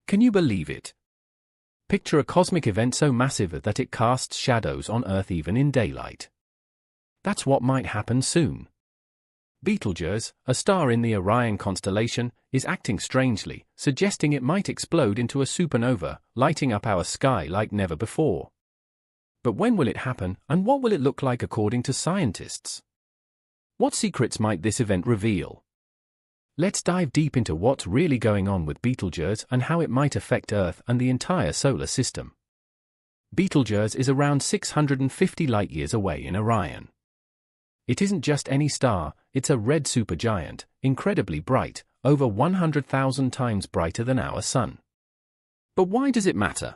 Can you believe it? Picture a cosmic event so massive that it casts shadows on Earth even in daylight. That's what might happen soon. Betelgeuse, a star in the Orion constellation, is acting strangely, suggesting it might explode into a supernova, lighting up our sky like never before. But when will it happen, and what will it look like according to scientists? What secrets might this event reveal? Let's dive deep into what's really going on with Betelgeuse and how it might affect Earth and the entire solar system. Betelgeuse is around 650 light-years away in Orion. It isn't just any star, it's a red supergiant, incredibly bright, over 100,000 times brighter than our Sun. But why does it matter?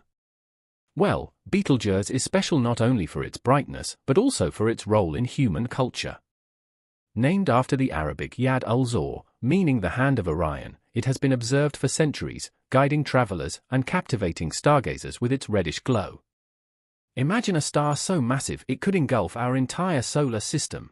Well, Betelgeuse is special not only for its brightness but also for its role in human culture. Named after the Arabic Yad al-Zor, meaning the hand of Orion, it has been observed for centuries, guiding travelers and captivating stargazers with its reddish glow. Imagine a star so massive it could engulf our entire solar system.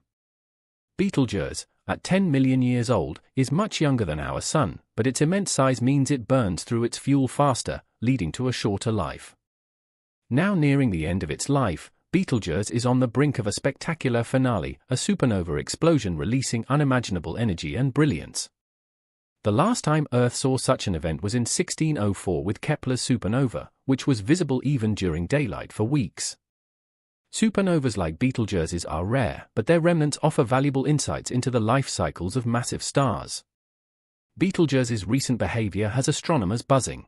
Betelgeuse, at 10 million years old, is much younger than our Sun, but its immense size means it burns through its fuel faster, leading to a shorter life. Now nearing the end of its life, Betelgeuse is on the brink of a spectacular finale, a supernova explosion releasing unimaginable energy and brilliance. The last time Earth saw such an event was in 1604 with Kepler's supernova, which was visible even during daylight for weeks. Supernovas like Betelgeuse's are rare, but their remnants offer valuable insights into the life cycles of massive stars. Betelgeuse's recent behavior has astronomers buzzing.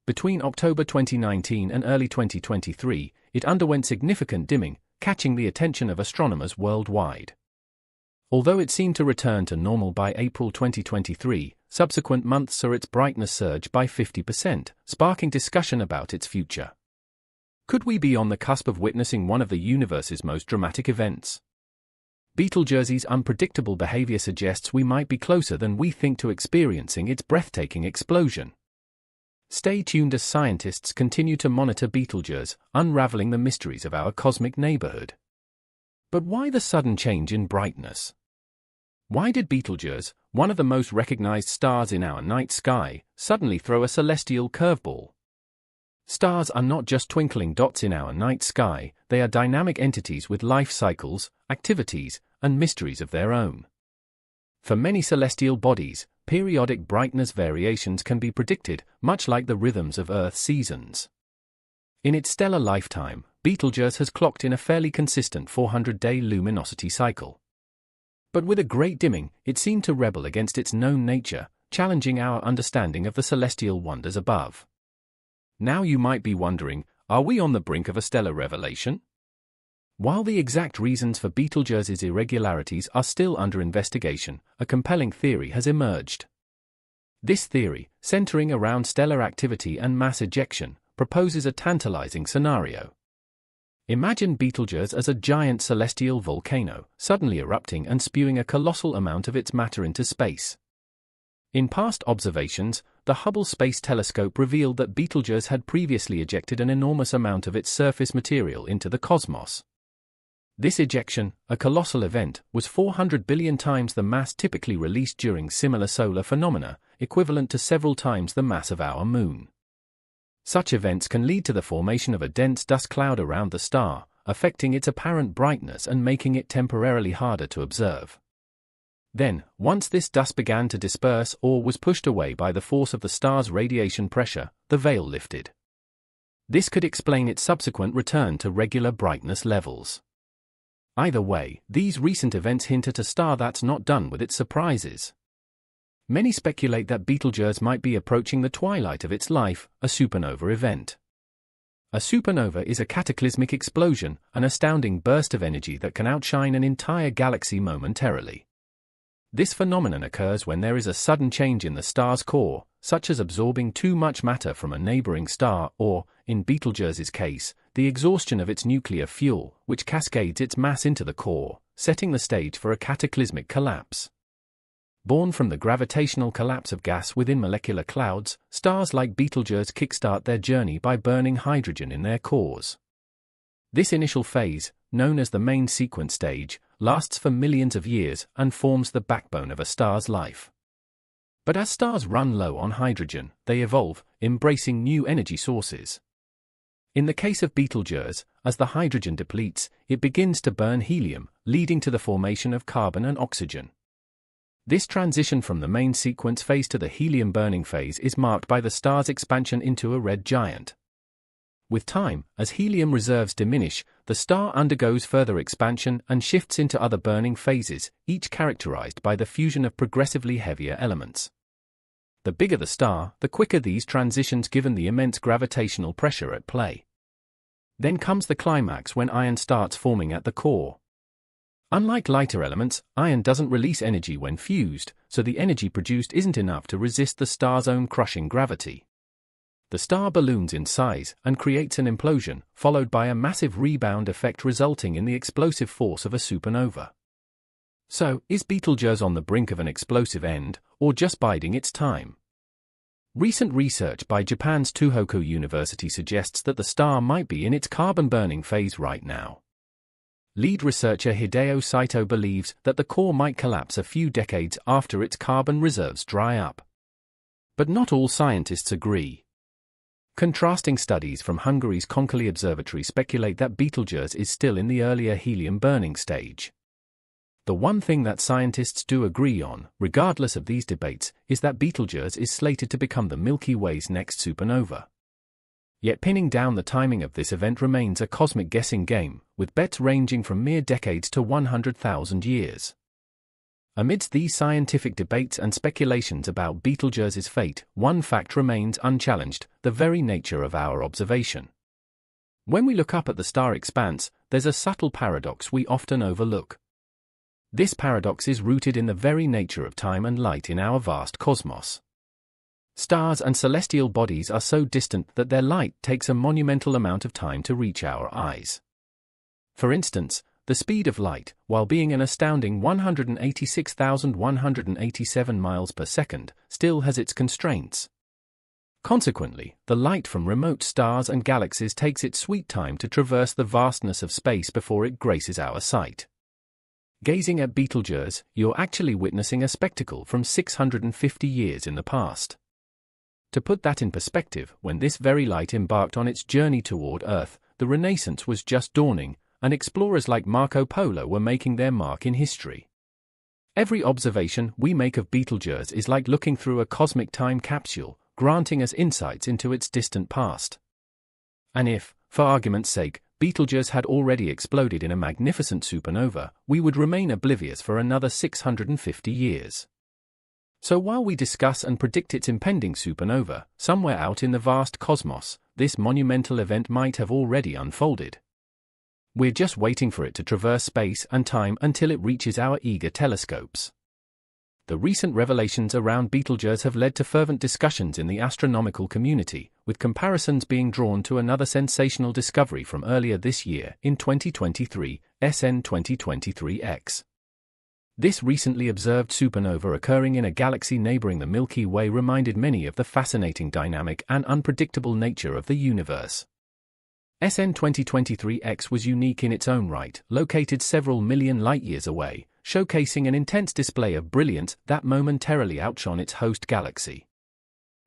Between October 2019 and early 2023, it underwent significant dimming, catching the attention of astronomers worldwide. Although it seemed to return to normal by April 2023, subsequent months saw its brightness surge by 50%, sparking discussion about its future. Could we be on the cusp of witnessing one of the universe's most dramatic events? Betelgeuse's unpredictable behavior suggests we might be closer than we think to experiencing its breathtaking explosion. Stay tuned as scientists continue to monitor Betelgeuse, unraveling the mysteries of our cosmic neighborhood. But why the sudden change in brightness? Why did Betelgeuse, one of the most recognized stars in our night sky, suddenly throw a celestial curveball? Stars are not just twinkling dots in our night sky, they are dynamic entities with life cycles, activities, and mysteries of their own. For many celestial bodies, periodic brightness variations can be predicted, much like the rhythms of Earth's seasons. In its stellar lifetime, Betelgeuse has clocked in a fairly consistent 400-day luminosity cycle. But with a great dimming, it seemed to rebel against its known nature, challenging our understanding of the celestial wonders above. Now you might be wondering, are we on the brink of a stellar revelation? While the exact reasons for Betelgeuse's irregularities are still under investigation, a compelling theory has emerged. This theory, centering around stellar activity and mass ejection, proposes a tantalizing scenario. Imagine Betelgeuse as a giant celestial volcano, suddenly erupting and spewing a colossal amount of its matter into space. In past observations, the Hubble Space Telescope revealed that Betelgeuse had previously ejected an enormous amount of its surface material into the cosmos. This ejection, a colossal event, was 400 billion times the mass typically released during similar solar phenomena, equivalent to several times the mass of our Moon. Such events can lead to the formation of a dense dust cloud around the star, affecting its apparent brightness and making it temporarily harder to observe. Then, once this dust began to disperse or was pushed away by the force of the star's radiation pressure, the veil lifted. This could explain its subsequent return to regular brightness levels. Either way, these recent events hint at a star that's not done with its surprises. Many speculate that Betelgeuse might be approaching the twilight of its life, a supernova event. A supernova is a cataclysmic explosion, an astounding burst of energy that can outshine an entire galaxy momentarily. This phenomenon occurs when there is a sudden change in the star's core, such as absorbing too much matter from a neighboring star or, in Betelgeuse's case, the exhaustion of its nuclear fuel, which cascades its mass into the core, setting the stage for a cataclysmic collapse. Born from the gravitational collapse of gas within molecular clouds, stars like Betelgeuse kickstart their journey by burning hydrogen in their cores. This initial phase, known as the main sequence stage, lasts for millions of years and forms the backbone of a star's life. But as stars run low on hydrogen, they evolve, embracing new energy sources. In the case of Betelgeuse, as the hydrogen depletes, it begins to burn helium, leading to the formation of carbon and oxygen. This transition from the main sequence phase to the helium-burning phase is marked by the star's expansion into a red giant. With time, as helium reserves diminish, the star undergoes further expansion and shifts into other burning phases, each characterized by the fusion of progressively heavier elements. The bigger the star, the quicker these transitions given the immense gravitational pressure at play. Then comes the climax when iron starts forming at the core. Unlike lighter elements, iron doesn't release energy when fused, so the energy produced isn't enough to resist the star's own crushing gravity. The star balloons in size and creates an implosion, followed by a massive rebound effect resulting in the explosive force of a supernova. So, is Betelgeuse on the brink of an explosive end, or just biding its time? Recent research by Japan's Tohoku University suggests that the star might be in its carbon-burning phase right now. Lead researcher Hideo Saito believes that the core might collapse a few decades after its carbon reserves dry up. But not all scientists agree. Contrasting studies from Hungary's Konkoly Observatory speculate that Betelgeuse is still in the earlier helium-burning stage. The one thing that scientists do agree on, regardless of these debates, is that Betelgeuse is slated to become the Milky Way's next supernova. Yet pinning down the timing of this event remains a cosmic guessing game, with bets ranging from mere decades to 100,000 years. Amidst these scientific debates and speculations about Betelgeuse's fate, one fact remains unchallenged: the very nature of our observation. When we look up at the star expanse, there's a subtle paradox we often overlook. This paradox is rooted in the very nature of time and light in our vast cosmos. Stars and celestial bodies are so distant that their light takes a monumental amount of time to reach our eyes. For instance, the speed of light, while being an astounding 186,187 miles per second, still has its constraints. Consequently, the light from remote stars and galaxies takes its sweet time to traverse the vastness of space before it graces our sight. Gazing at Betelgeuse, you're actually witnessing a spectacle from 650 years in the past. To put that in perspective, when this very light embarked on its journey toward Earth, the Renaissance was just dawning, and explorers like Marco Polo were making their mark in history. Every observation we make of Betelgeuse is like looking through a cosmic time capsule, granting us insights into its distant past. And if, for argument's sake, Betelgeuse had already exploded in a magnificent supernova, we would remain oblivious for another 650 years. So while we discuss and predict its impending supernova, somewhere out in the vast cosmos, this monumental event might have already unfolded. We're just waiting for it to traverse space and time until it reaches our eager telescopes. The recent revelations around Betelgeuse have led to fervent discussions in the astronomical community, with comparisons being drawn to another sensational discovery from earlier this year in 2023, SN 2023X. This recently observed supernova occurring in a galaxy neighboring the Milky Way reminded many of the fascinating dynamic and unpredictable nature of the universe. SN 2023X was unique in its own right, located several million light-years away, showcasing an intense display of brilliance that momentarily outshone its host galaxy.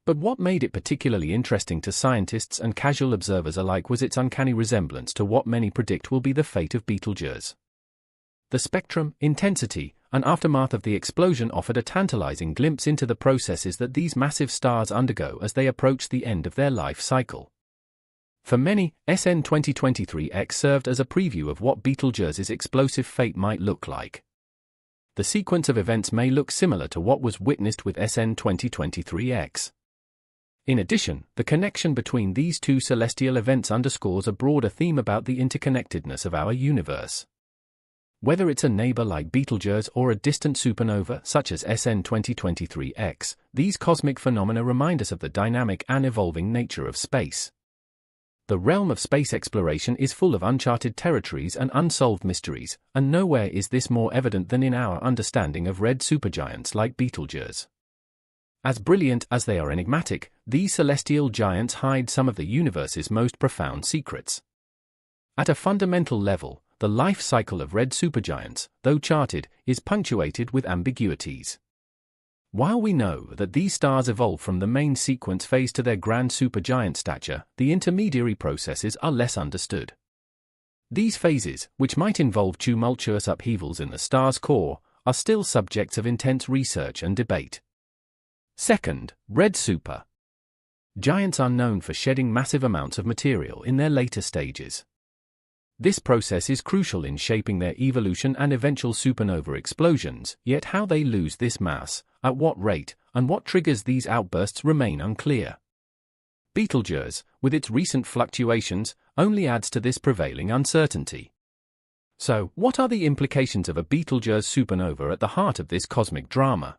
But what made it particularly interesting to scientists and casual observers alike was its uncanny resemblance to what many predict will be the fate of Betelgeuse. The spectrum, intensity, and aftermath of the explosion offered a tantalizing glimpse into the processes that these massive stars undergo as they approach the end of their life cycle. For many, SN 2023X served as a preview of what Betelgeuse's explosive fate might look like. The sequence of events may look similar to what was witnessed with SN 2023X. In addition, the connection between these two celestial events underscores a broader theme about the interconnectedness of our universe. Whether it's a neighbor like Betelgeuse or a distant supernova such as SN 2023X, these cosmic phenomena remind us of the dynamic and evolving nature of space. The realm of space exploration is full of uncharted territories and unsolved mysteries, and nowhere is this more evident than in our understanding of red supergiants like Betelgeuse. As brilliant as they are enigmatic, these celestial giants hide some of the universe's most profound secrets. At a fundamental level, the life cycle of red supergiants, though charted, is punctuated with ambiguities. While we know that these stars evolve from the main sequence phase to their grand supergiant stature, the intermediary processes are less understood. These phases, which might involve tumultuous upheavals in the star's core, are still subjects of intense research and debate. Second, red super. Giants are known for shedding massive amounts of material in their later stages. This process is crucial in shaping their evolution and eventual supernova explosions, yet how they lose this mass, at what rate, and what triggers these outbursts remain unclear. Betelgeuse, with its recent fluctuations, only adds to this prevailing uncertainty. So, what are the implications of a Betelgeuse supernova at the heart of this cosmic drama?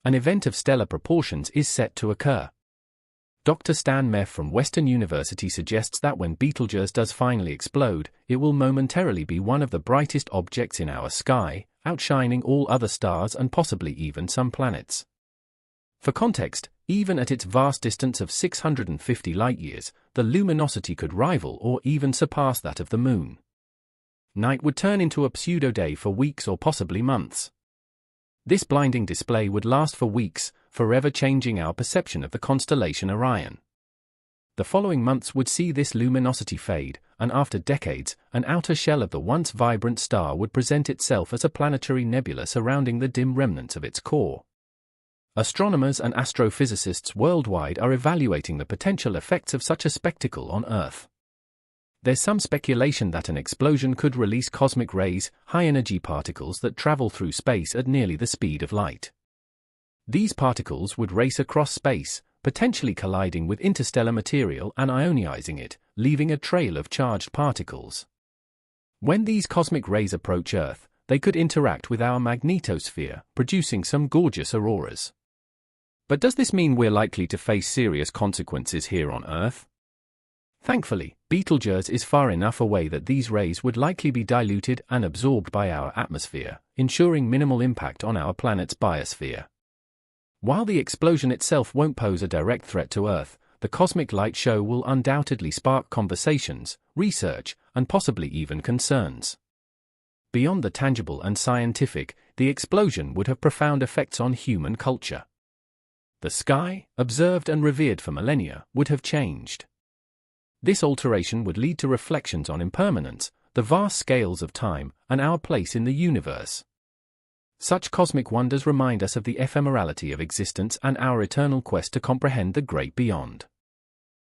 An event of stellar proportions is set to occur. Dr. Stan Meff from Western University suggests that when Betelgeuse does finally explode, it will momentarily be one of the brightest objects in our sky, outshining all other stars and possibly even some planets. For context, even at its vast distance of 650 light-years, the luminosity could rival or even surpass that of the Moon. Night would turn into a pseudo-day for weeks or possibly months. This blinding display would last for weeks, forever changing our perception of the constellation Orion. The following months would see this luminosity fade, and after decades, an outer shell of the once vibrant star would present itself as a planetary nebula surrounding the dim remnants of its core. Astronomers and astrophysicists worldwide are evaluating the potential effects of such a spectacle on Earth. There's some speculation that an explosion could release cosmic rays, high-energy particles that travel through space at nearly the speed of light. These particles would race across space, potentially colliding with interstellar material and ionizing it, leaving a trail of charged particles. When these cosmic rays approach Earth, they could interact with our magnetosphere, producing some gorgeous auroras. But does this mean we're likely to face serious consequences here on Earth? Thankfully, Betelgeuse is far enough away that these rays would likely be diluted and absorbed by our atmosphere, ensuring minimal impact on our planet's biosphere. While the explosion itself won't pose a direct threat to Earth, the cosmic light show will undoubtedly spark conversations, research, and possibly even concerns. Beyond the tangible and scientific, the explosion would have profound effects on human culture. The sky, observed and revered for millennia, would have changed. This alteration would lead to reflections on impermanence, the vast scales of time, and our place in the universe. Such cosmic wonders remind us of the ephemerality of existence and our eternal quest to comprehend the great beyond.